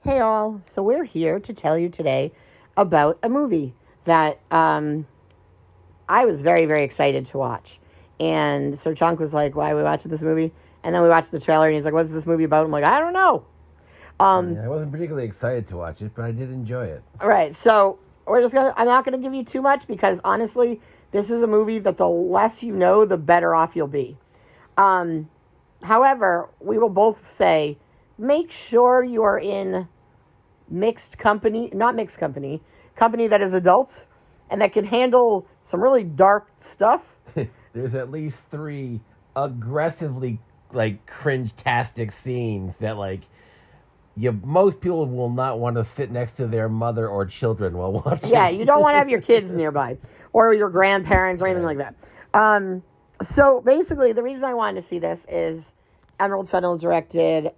Hey all, so we're here to tell you today about a movie that I was very, very excited to watch. And Sir Chunk was like, why are we watching this movie? And then we watched the trailer and he's like, what's this movie about? I'm like, I don't know. I wasn't particularly excited to watch it, but I did enjoy it. All right, so I'm not going to give you too much because honestly, this is a movie that the less you know, the better off you'll be. However, we will both say, make sure you are in company that is adults and that can handle some really dark stuff. There's at least 3 aggressively cringe-tastic scenes that most people will not want to sit next to their mother or children while watching. Yeah, you don't want to have your kids nearby or your grandparents or anything like that. So basically, the reason I wanted to see this is Emerald Fennell directed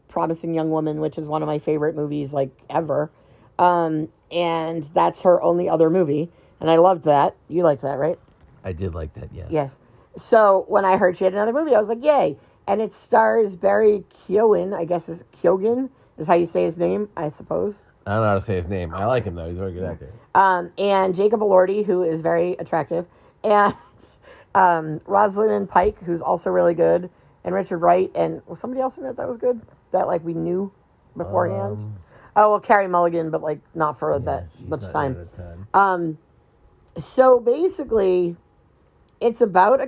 Promising Young Woman, which is one of my favorite movies ever. And that's her only other movie. And I loved that. You liked that, right? I did like that, yes. Yes. So when I heard she had another movie, I was like, yay. And it stars Barry Keoghan, I guess is Keoghan, is how you say his name, I suppose. I don't know how to say his name. I like him, though. He's a very good actor. And Jacob Elordi, who is very attractive. And Rosalind Pike, who's also really good. And Richard Wright. And was somebody else in it that was good? That, we knew beforehand? Carey Mulligan, but, not for that much time. So, basically, it's about a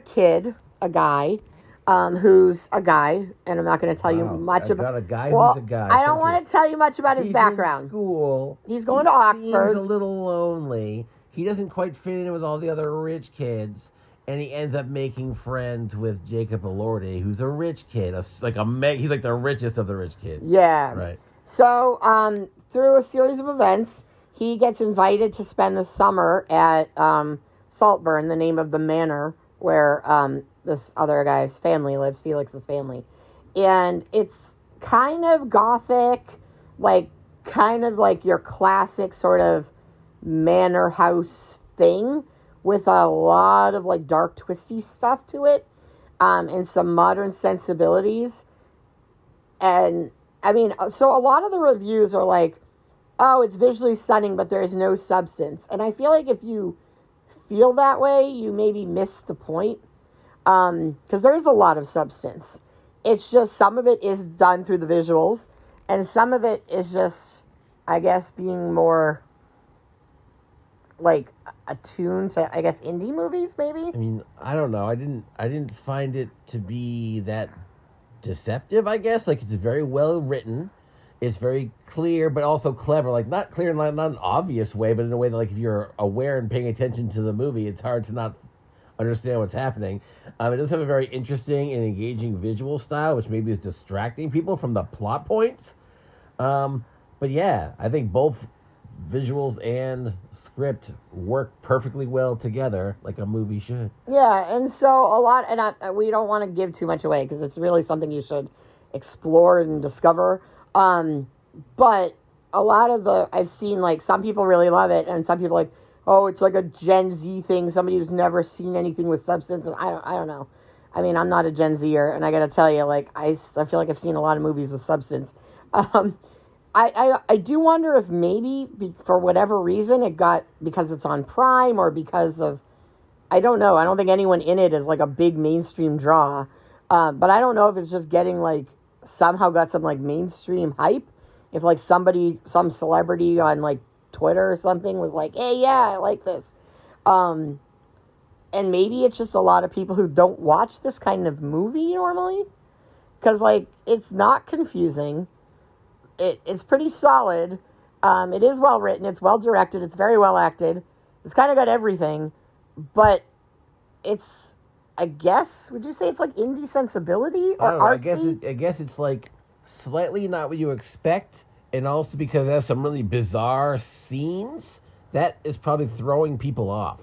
guy, who's a guy, and I'm not going to tell you much about... a guy who's a guy. I don't want to tell you much about his background. He's in school. He's going to Oxford. He's a little lonely. He doesn't quite fit in with all the other rich kids, and he ends up making friends with Jacob Elordi, who's a rich kid. He's like the richest of the rich kids. Yeah. Right. So, through a series of events, he gets invited to spend the summer at Saltburn, the name of the manor where this other guy's family lives, Felix's family. And it's kind of Gothic, kind of like your classic sort of manor house thing with a lot of dark, twisty stuff to it, and some modern sensibilities. And I mean, so a lot of the reviews are like, oh, it's visually stunning, but there's no substance. And I feel like if you feel that way, you maybe miss the point. Because there is a lot of substance. It's just some of it is done through the visuals, and some of it is just, I guess, being more attuned to, I guess, indie movies, maybe? I mean, I don't know. I didn't find it to be that deceptive, I guess. It's very well written. It's very clear, but also clever. Not clear in not an obvious way, but in a way that, if you're aware and paying attention to the movie, it's hard to not understand what's happening. It does have a very interesting and engaging visual style, which maybe is distracting people from the plot points. But yeah, I think both visuals and script work perfectly well together, like a movie should. Yeah, and so a lot, and we don't want to give too much away because it's really something you should explore and discover. But a lot of I've seen some people really love it, and some people oh, it's like a Gen Z thing, somebody who's never seen anything with substance, and I don't know. I mean, I'm not a Gen Zer, and I gotta tell you, I feel like I've seen a lot of movies with substance. I do wonder if maybe for whatever reason it got, because it's on Prime or because of, I don't know. I don't think anyone in it is a big mainstream draw. But I don't know if it's just getting somehow got some mainstream hype. If some celebrity on Twitter or something was hey, yeah, I like this. And maybe it's just a lot of people who don't watch this kind of movie normally. Because it's not confusing. It's pretty solid. It is well written. It's well directed. It's very well acted. It's kind of got everything. But it's, I guess, would you say it's indie sensibility or artsy? I guess it's slightly not what you expect. And also because it has some really bizarre scenes, that is probably throwing people off.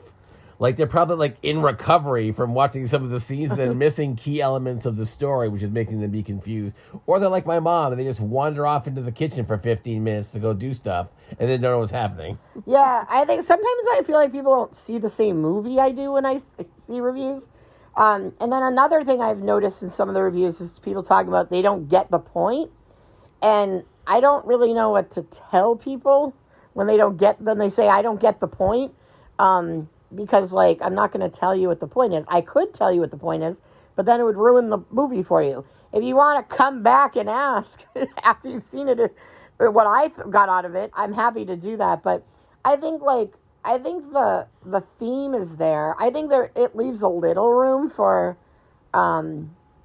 They're probably in recovery from watching some of the scenes and then missing key elements of the story, which is making them be confused. Or they're like my mom, and they just wander off into the kitchen for 15 minutes to go do stuff, and then don't know what's happening. Yeah, I think sometimes I feel like people don't see the same movie I do when I see reviews. And then another thing I've noticed in some of the reviews is people talking about they don't get the point. And I don't really know what to tell people when they don't get, then they say, I don't get the point. Because, like, I'm not going to tell you what the point is. I could tell you what the point is, but then it would ruin the movie for you. If you want to come back and ask after you've seen it, what I got out of it, I'm happy to do that. But I think, like, the theme is there. I think it leaves a little room for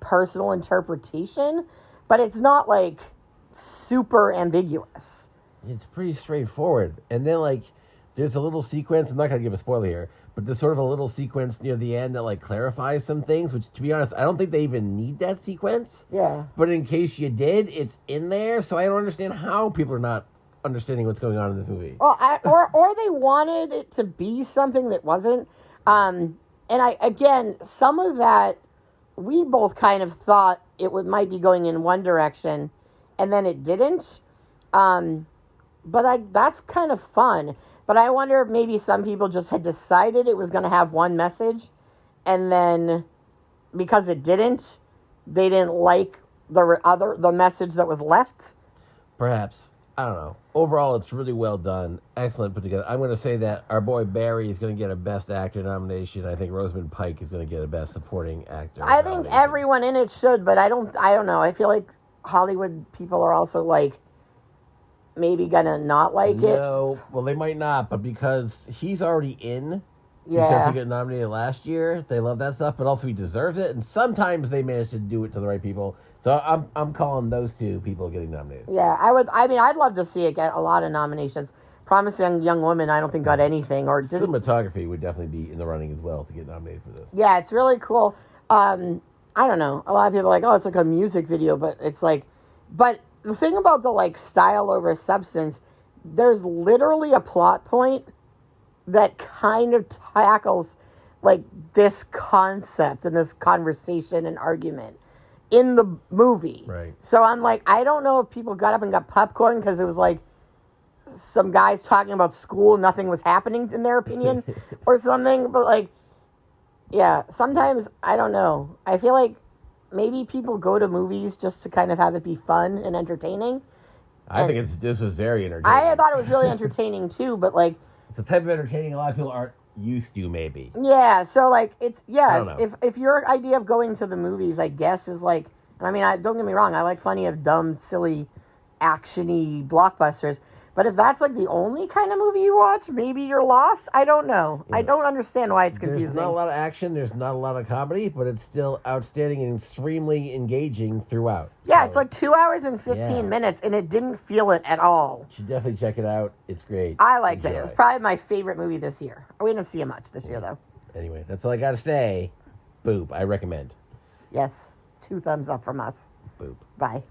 personal interpretation, but it's not, like, super ambiguous. It's pretty straightforward. And then, like, there's a little sequence, I'm not going to give a spoiler here, but there's sort of a little sequence near the end that, like, clarifies some things, which, to be honest, I don't think they even need that sequence. Yeah. But in case you did, it's in there, so I don't understand how people are not understanding what's going on in this movie. Well, or they wanted it to be something that wasn't. And again, some of that, we both kind of thought might be going in one direction, and then it didn't. But that's kind of fun. But I wonder if maybe some people just had decided it was going to have one message, and then because it didn't, they didn't like the message that was left. Perhaps. I don't know. Overall, it's really well done. Excellent put together. I'm going to say that our boy Barry is going to get a Best Actor nomination. I think Rosamund Pike is going to get a Best Supporting Actor I think everyone in it should, but I don't know. I feel like Hollywood people are also, like, maybe gonna not like it. No, well, they might not, but because he's already in, because he got nominated last year, they love that stuff, but also he deserves it, and sometimes they manage to do it to the right people. So I'm calling those two people getting nominated. Yeah, I'd love to see it get a lot of nominations. Promising Young Woman, I don't think got anything. Or cinematography would definitely be in the running as well to get nominated for this. Yeah, it's really cool. I don't know. A lot of people are like, oh, it's like a music video, but it's like, but the thing about the, like, style over substance, there's literally a plot point that kind of tackles, like, this concept and this conversation and argument in the movie. Right. So I'm like, I don't know if people got up and got popcorn because it was like some guys talking about school and nothing was happening in their opinion or something. But, like, yeah, sometimes, I don't know. I feel like maybe people go to movies just to kind of have it be fun and entertaining. I think this was very entertaining. I thought it was really entertaining too, but, like, it's the type of entertaining a lot of people aren't used to, maybe. Yeah, so, like, it's, yeah, if your idea of going to the movies, I guess, is like, I mean, don't get me wrong, I like plenty of dumb, silly, action-y blockbusters, but if that's, like, the only kind of movie you watch, maybe you're lost. I don't know. Yeah. I don't understand why it's confusing. There's not a lot of action, there's not a lot of comedy, but it's still outstanding and extremely engaging throughout. Yeah, so, it's like 2 hours and 15 minutes, and it didn't feel it at all. You should definitely check it out. It's great. I liked it. It was probably my favorite movie this year. We didn't see it much this year, though. Anyway, that's all I got to say. Boop. I recommend. Yes. 2 thumbs up from us. Boop. Bye.